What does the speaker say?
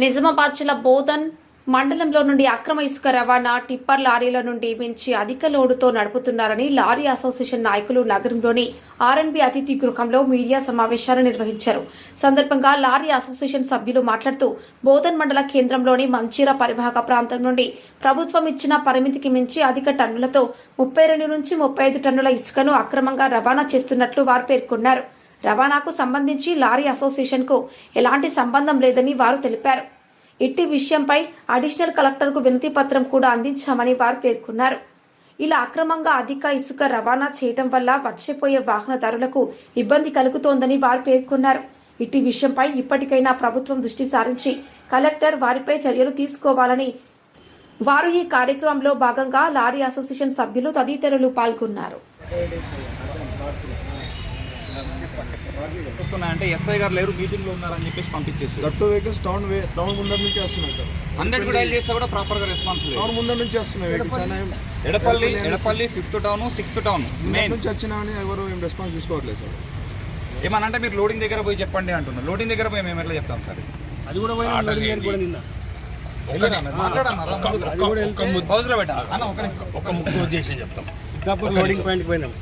నిజామాబాద్ జిల్లా బోధన్ మండలంలో నుండి అక్రమ ఇసుక రవాణా టిప్పర్ లారీల నుండి మించి అధిక లోడుతో నడుపుతున్నారని లారీ అసోసియేషన్ నాయకులు నగరంలోని ఆర్ఎన్బి అతిథి గృహంలో మీడియా సమావేశాలు నిర్వహించారు. సందర్భంగా లారీ అసోసియేషన్ సభ్యులు మాట్లాడుతూ బోధన్ మండల కేంద్రంలోని మంచిర్యాల పరివాహక ప్రాంతం నుండి ప్రభుత్వం ఇచ్చిన పరిమితికి మించి అధిక టన్నులతో 32 నుంచి 35 టన్నుల ఇసుకను అక్రమంగా రవాణా చేస్తున్నట్లు వారు పేర్కొన్నారు. రవాణాకు సంబంధించి లారీ అసోసియేషన్ కు ఎలాంటి సంబంధం లేదని వారు తెలిపారు. ఇట్టి విషయంపై అడిషనల్ కలెక్టర్కు వినతి పత్రం కూడా అందించామని వారు పేర్కొన్నారు. ఇలా అక్రమంగా అధిక ఇసుక రవాణా చేయడం వల్ల వచ్చిపోయే వాహనదారులకు ఇబ్బంది కలుగుతోందని వారు పేర్కొన్నారు. ఇట్టి విషయంపై ఇప్పటికైనా ప్రభుత్వం దృష్టి సారించి కలెక్టర్ వారిపై చర్యలు తీసుకోవాలని వారు ఈ కార్యక్రమంలో భాగంగా లారీ అసోసియేషన్ సభ్యులు తదితరులు పాల్గొన్నారు. వస్తున్నాయంటే ఎస్ఐ గారు లేరు, మీటింగ్ లో ఉన్నారని చెప్పేసి పంపించేసి దట్టు వెహికల్స్ టౌన్ ముందర నుంచి వస్తున్నాయి సార్. 100 కూడా డైల్ చేస్తే కూడా ప్రాపర్ గా రెస్పాన్స్ లేదు. టౌన్ ముందర నుంచి వస్తున్నాయి Edapalli 5th town 6th town main నుంచి వచ్చినా అని ఎవరు ఏం రెస్పాన్స్ తీసుకోవట్లేదు సార్. ఏమనంటే మీరు లోడింగ్ దగ్గర పోయి చెప్పండి అంటున్నారు. లోడింగ్ దగ్గర పోయి మేము ఎట్లా చెప్తాం సార్? అది కూడా మాట్లాడన్నా ఒక ముఖ్య ఉద్దేశం చెప్తాం. సిద్ధాపూర్ లోడింగ్ పాయింట్కి పోయినాం.